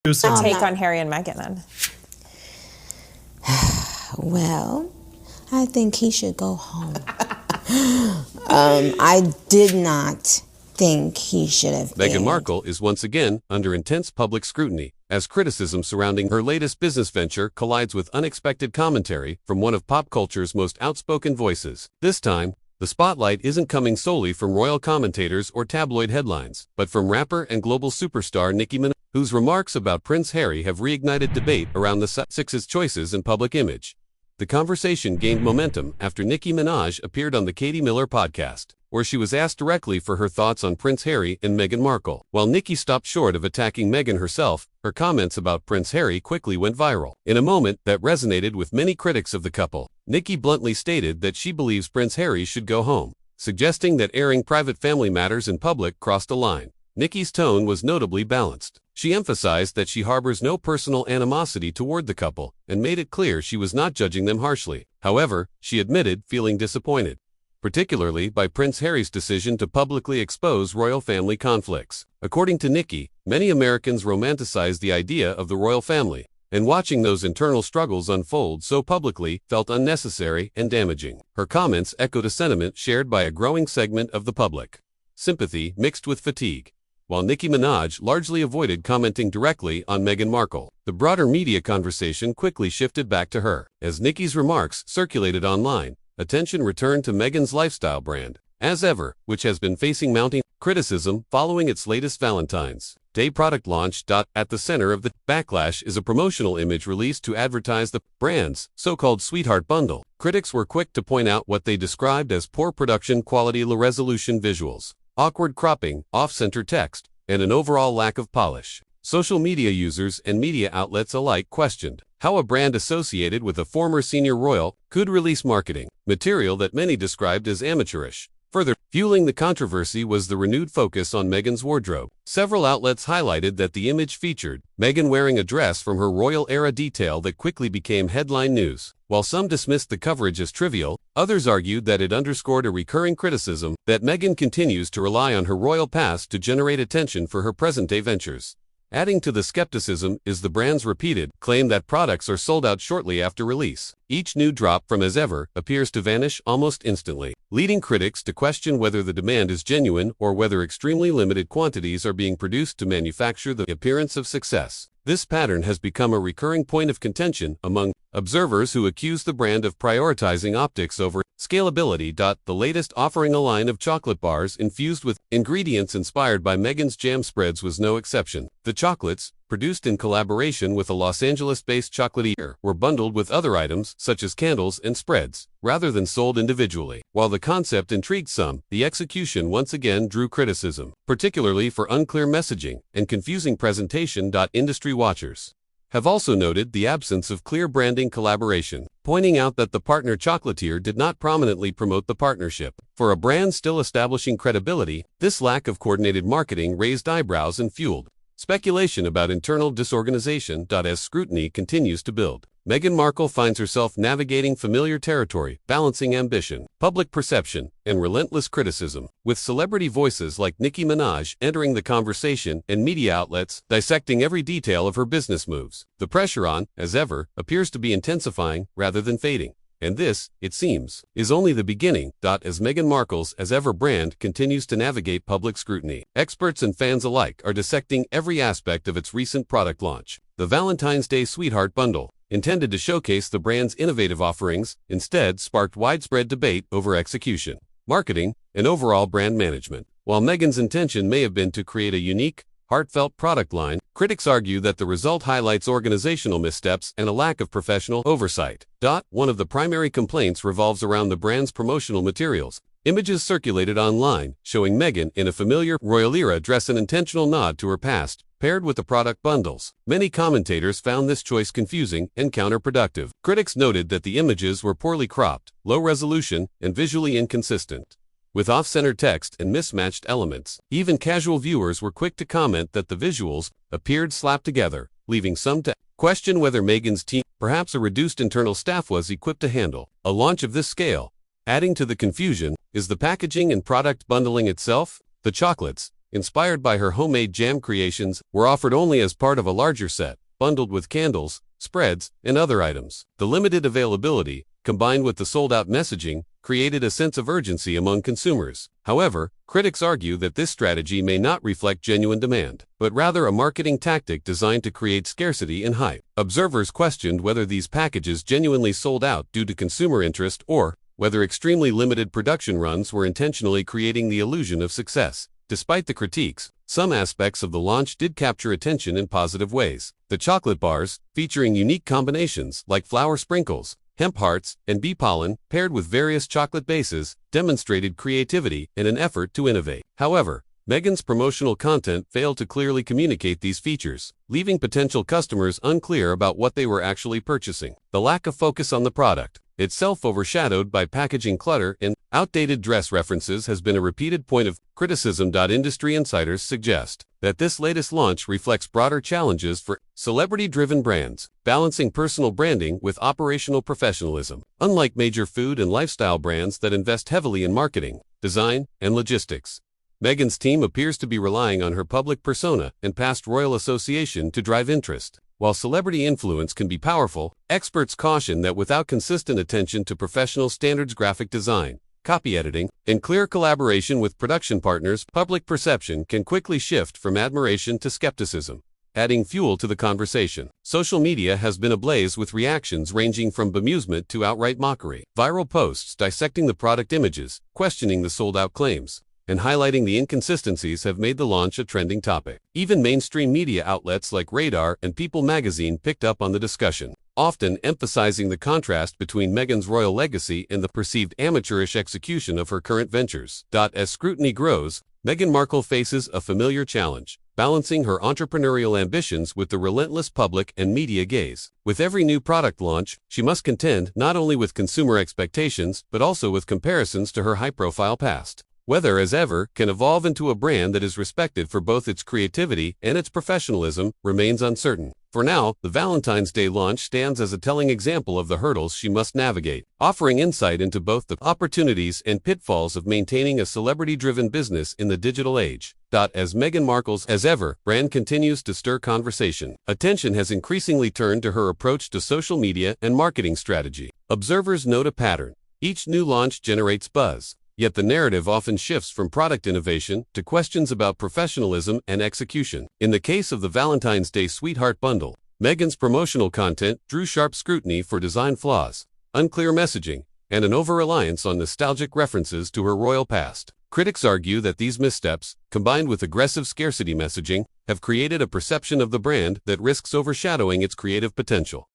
Your take on Harry and Meghan then? Well, I think he should go home. I did not think he should have. Meghan Markle is once again under intense public scrutiny as criticism surrounding her latest business venture collides with unexpected commentary from one of pop culture's most outspoken voices. This time, the spotlight isn't coming solely from royal commentators or tabloid headlines, but from rapper and global superstar Nicki Minaj, whose remarks about Prince Harry have reignited debate around the Sussexes' choices and public image. The conversation gained momentum after Nicki Minaj appeared on the Katie Miller podcast, where she was asked directly for her thoughts on Prince Harry and Meghan Markle. While Nicki stopped short of attacking Meghan herself, her comments about Prince Harry quickly went viral. In a moment that resonated with many critics of the couple, Nicki bluntly stated that she believes Prince Harry should go home, suggesting that airing private family matters in public crossed a line. Nicki's tone was notably balanced. She emphasized that she harbors no personal animosity toward the couple and made it clear she was not judging them harshly. However, she admitted feeling disappointed, particularly by Prince Harry's decision to publicly expose royal family conflicts. According to Nicki, many Americans romanticize the idea of the royal family, and watching those internal struggles unfold so publicly felt unnecessary and damaging. Her comments echoed a sentiment shared by a growing segment of the public: sympathy mixed with fatigue. While Nicki Minaj largely avoided commenting directly on Meghan Markle, the broader media conversation quickly shifted back to her. As Nicki's remarks circulated online, attention returned to Meghan's lifestyle brand, As Ever, which has been facing mounting criticism following its latest Valentine's Day product launch. At the center of the Backlash is a promotional image released to advertise the brand's so-called Sweetheart Bundle. Critics were quick to point out what they described as poor production quality, low-resolution visuals, awkward cropping, off-center text, and an overall lack of polish. Social media users and media outlets alike questioned how a brand associated with a former senior royal could release marketing material that many described as amateurish. Further fueling the controversy was the renewed focus on Meghan's wardrobe. Several outlets highlighted that the image featured Meghan wearing a dress from her royal-era detail that quickly became headline news. While some dismissed the coverage as trivial, others argued that it underscored a recurring criticism that Meghan continues to rely on her royal past to generate attention for her present-day ventures. Adding to the skepticism is the brand's repeated claim that products are sold out shortly after release. Each new drop from As Ever appears to vanish almost instantly, leading critics to question whether the demand is genuine or whether extremely limited quantities are being produced to manufacture the appearance of success. This pattern has become a recurring point of contention among observers who accuse the brand of prioritizing optics over scalability. The latest, offering a line of chocolate bars infused with ingredients inspired by Meghan's jam spreads, was no exception. The chocolates, produced in collaboration with a Los Angeles-based chocolatier, were bundled with other items such as candles and spreads, rather than sold individually. While the concept intrigued some, the execution once again drew criticism, particularly for unclear messaging and confusing presentation. Industry watchers have also noted the absence of clear branding collaboration, pointing out that the partner chocolatier did not prominently promote the partnership. For a brand still establishing credibility, this lack of coordinated marketing raised eyebrows and fueled speculation about internal disorganization. As scrutiny continues to build, Meghan Markle finds herself navigating familiar territory, balancing ambition, public perception, and relentless criticism, with celebrity voices like Nicki Minaj entering the conversation and media outlets dissecting every detail of her business moves. The pressure on As Ever appears to be intensifying rather than fading. And this, it seems, is only the beginning. As Meghan Markle's As Ever brand continues to navigate public scrutiny, experts and fans alike are dissecting every aspect of its recent product launch. The Valentine's Day Sweetheart Bundle, intended to showcase the brand's innovative offerings, instead sparked widespread debate over execution, marketing, and overall brand management. While Meghan's intention may have been to create a unique, heartfelt product line, critics argue that the result highlights organizational missteps and a lack of professional oversight. One of the primary complaints revolves around the brand's promotional materials. Images circulated online showing Meghan in a familiar royal-era dress, an intentional nod to her past, paired with the product bundles. Many commentators found this choice confusing and counterproductive. Critics noted that the images were poorly cropped, low resolution, and visually inconsistent, with off-center text and mismatched elements. Even casual viewers were quick to comment that the visuals appeared slapped together, leaving some to question whether Meghan's team, perhaps a reduced internal staff, was equipped to handle a launch of this scale. Adding to the confusion is the packaging and product bundling itself. The chocolates, inspired by her homemade jam creations, were offered only as part of a larger set, bundled with candles, spreads, and other items. The limited availability, combined with the sold-out messaging, created a sense of urgency among consumers. However, critics argue that this strategy may not reflect genuine demand, but rather a marketing tactic designed to create scarcity and hype. Observers questioned whether these packages genuinely sold out due to consumer interest or whether extremely limited production runs were intentionally creating the illusion of success. Despite the critiques, some aspects of the launch did capture attention in positive ways. The chocolate bars, featuring unique combinations like flower sprinkles, hemp hearts, and bee pollen, paired with various chocolate bases, demonstrated creativity in an effort to innovate. However, Meghan's promotional content failed to clearly communicate these features, leaving potential customers unclear about what they were actually purchasing. The lack of focus on the product itself, overshadowed by packaging clutter and outdated dress references, has been a repeated point of criticism. Industry insiders suggest that this latest launch reflects broader challenges for celebrity-driven brands, balancing personal branding with operational professionalism. Unlike major food and lifestyle brands that invest heavily in marketing, design, and logistics, Meghan's team appears to be relying on her public persona and past royal association to drive interest. While celebrity influence can be powerful, experts caution that without consistent attention to professional standards, graphic design, copy editing, and clear collaboration with production partners, public perception can quickly shift from admiration to skepticism, adding fuel to the conversation. Social media has been ablaze with reactions ranging from bemusement to outright mockery. Viral posts dissecting the product images, questioning the sold-out claims, and highlighting the inconsistencies have made the launch a trending topic. Even mainstream media outlets like Radar and People magazine picked up on the discussion, often emphasizing the contrast between Meghan's royal legacy and the perceived amateurish execution of her current ventures. As scrutiny grows, Meghan Markle faces a familiar challenge, balancing her entrepreneurial ambitions with the relentless public and media gaze. With every new product launch, she must contend not only with consumer expectations, but also with comparisons to her high-profile past. Whether As Ever can evolve into a brand that is respected for both its creativity and its professionalism remains uncertain. For now, the Valentine's Day launch stands as a telling example of the hurdles she must navigate, offering insight into both the opportunities and pitfalls of maintaining a celebrity-driven business in the digital age. As Meghan Markle's As Ever brand continues to stir conversation, attention has increasingly turned to her approach to social media and marketing strategy. Observers note a pattern. Each new launch generates buzz, yet the narrative often shifts from product innovation to questions about professionalism and execution. In the case of the Valentine's Day Sweetheart Bundle, Meghan's promotional content drew sharp scrutiny for design flaws, unclear messaging, and an over-reliance on nostalgic references to her royal past. Critics argue that these missteps, combined with aggressive scarcity messaging, have created a perception of the brand that risks overshadowing its creative potential.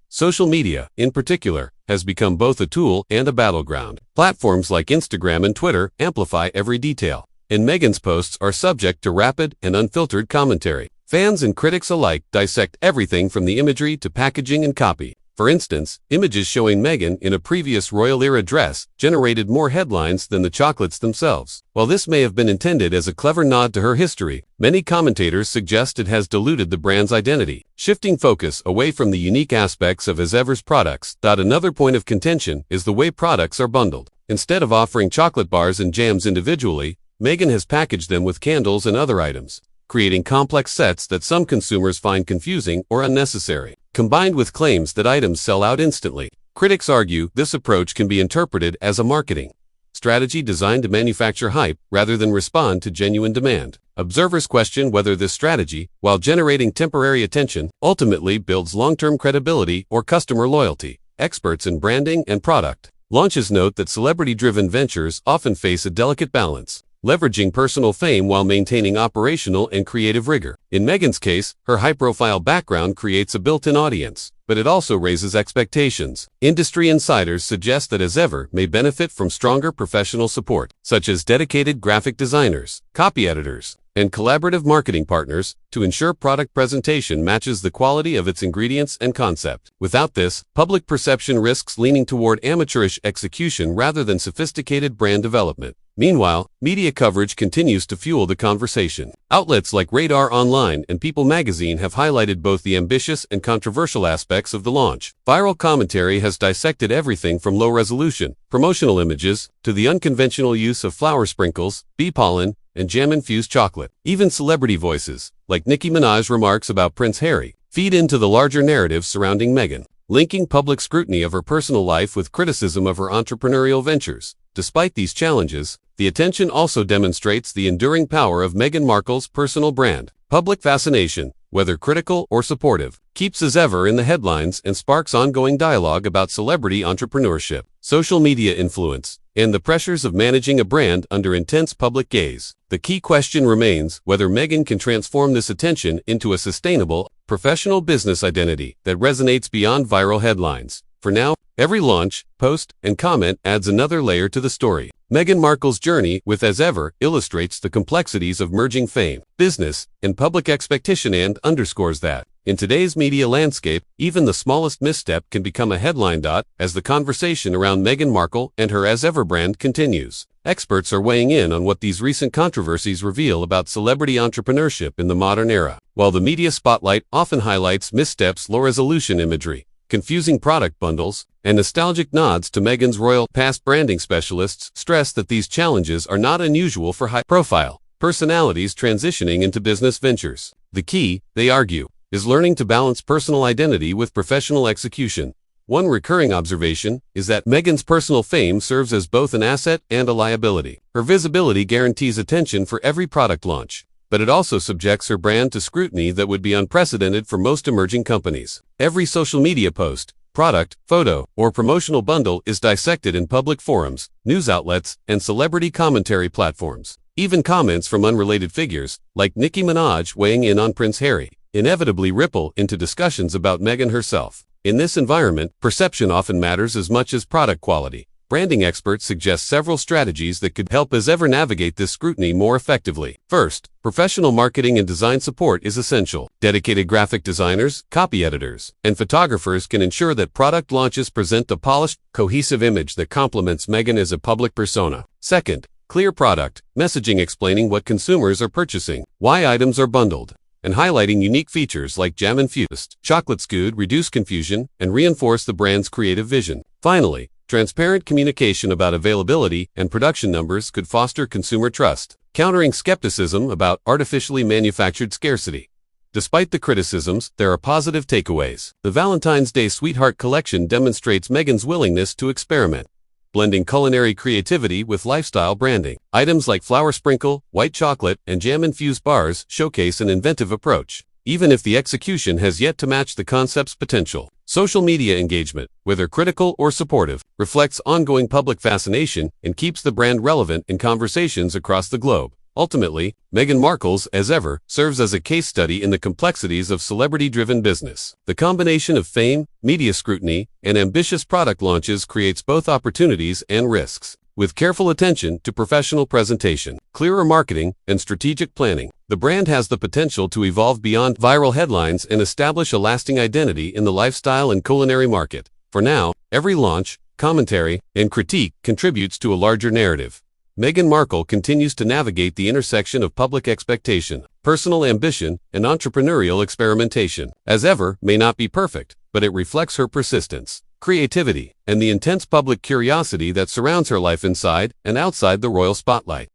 Social media, in particular, has become both a tool and a battleground. Platforms like Instagram and Twitter amplify every detail, and Meghan's posts are subject to rapid and unfiltered commentary. Fans and critics alike dissect everything from the imagery to packaging and copy. For instance, images showing Meghan in a previous royal-era dress generated more headlines than the chocolates themselves. While this may have been intended as a clever nod to her history, many commentators suggest it has diluted the brand's identity, shifting focus away from the unique aspects of As Ever's products. Another point of contention is the way products are bundled. Instead of offering chocolate bars and jams individually, Meghan has packaged them with candles and other items, creating complex sets that some consumers find confusing or unnecessary. Combined with claims that items sell out instantly, critics argue this approach can be interpreted as a marketing strategy designed to manufacture hype rather than respond to genuine demand. Observers question whether this strategy, while generating temporary attention, ultimately builds long-term credibility or customer loyalty. Experts in branding and product launches note that celebrity-driven ventures often face a delicate balance, leveraging personal fame while maintaining operational and creative rigor. In Meghan's case, her high-profile background creates a built-in audience, but it also raises expectations. Industry insiders suggest that As Ever may benefit from stronger professional support, such as dedicated graphic designers, copy editors, and collaborative marketing partners, to ensure product presentation matches the quality of its ingredients and concept. Without this, public perception risks leaning toward amateurish execution rather than sophisticated brand development. Meanwhile, media coverage continues to fuel the conversation. Outlets like Radar Online and People magazine have highlighted both the ambitious and controversial aspects of the launch. Viral commentary has dissected everything from low-resolution, promotional images, to the unconventional use of flower sprinkles, bee pollen, and jam-infused chocolate. Even celebrity voices, like Nicki Minaj remarks about Prince Harry, feed into the larger narrative surrounding Meghan, linking public scrutiny of her personal life with criticism of her entrepreneurial ventures. Despite these challenges, the attention also demonstrates the enduring power of Meghan Markle's personal brand. Public fascination, whether critical or supportive, keeps as ever in the headlines and sparks ongoing dialogue about celebrity entrepreneurship, social media influence, and the pressures of managing a brand under intense public gaze. The key question remains whether Meghan can transform this attention into a sustainable, professional business identity that resonates beyond viral headlines. For now, every launch, post, and comment adds another layer to the story. Meghan Markle's journey with As Ever illustrates the complexities of merging fame, business, and public expectation and underscores that, in today's media landscape, even the smallest misstep can become a headline. As the conversation around Meghan Markle and her As Ever brand continues, experts are weighing in on what these recent controversies reveal about celebrity entrepreneurship in the modern era. While the media spotlight often highlights missteps, low-resolution imagery, confusing product bundles, and nostalgic nods to Meghan's royal past, branding specialists stress that these challenges are not unusual for high-profile personalities transitioning into business ventures. The key, they argue, is learning to balance personal identity with professional execution. One recurring observation is that Meghan's personal fame serves as both an asset and a liability. Her visibility guarantees attention for every product launch, but it also subjects her brand to scrutiny that would be unprecedented for most emerging companies. Every social media post, product, photo, or promotional bundle is dissected in public forums, news outlets, and celebrity commentary platforms. Even comments from unrelated figures, like Nicki Minaj weighing in on Prince Harry, inevitably ripple into discussions about Meghan herself. In this environment, perception often matters as much as product quality. Branding experts suggest several strategies that could help As Ever navigate this scrutiny more effectively. First, professional marketing and design support is essential. Dedicated graphic designers, copy editors, and photographers can ensure that product launches present a polished, cohesive image that complements Meghan as a public persona. Second, clear product messaging explaining what consumers are purchasing, why items are bundled, and highlighting unique features like jam-infused chocolate could reduce confusion and reinforce the brand's creative vision. Finally, transparent communication about availability and production numbers could foster consumer trust, countering skepticism about artificially manufactured scarcity. Despite the criticisms, there are positive takeaways. The Valentine's Day Sweetheart collection demonstrates Meghan's willingness to experiment, blending culinary creativity with lifestyle branding. Items like flower sprinkle, white chocolate, and jam-infused bars showcase an inventive approach, even if the execution has yet to match the concept's potential. Social media engagement, whether critical or supportive, reflects ongoing public fascination and keeps the brand relevant in conversations across the globe. Ultimately, Meghan Markle's As Ever serves as a case study in the complexities of celebrity-driven business. The combination of fame, media scrutiny, and ambitious product launches creates both opportunities and risks. With careful attention to professional presentation, clearer marketing, and strategic planning, the brand has the potential to evolve beyond viral headlines and establish a lasting identity in the lifestyle and culinary market. For now, every launch, commentary, and critique contributes to a larger narrative. Meghan Markle continues to navigate the intersection of public expectation, personal ambition, and entrepreneurial experimentation. As Ever may not be perfect, but it reflects her persistence, creativity, and the intense public curiosity that surrounds her life inside and outside the royal spotlight.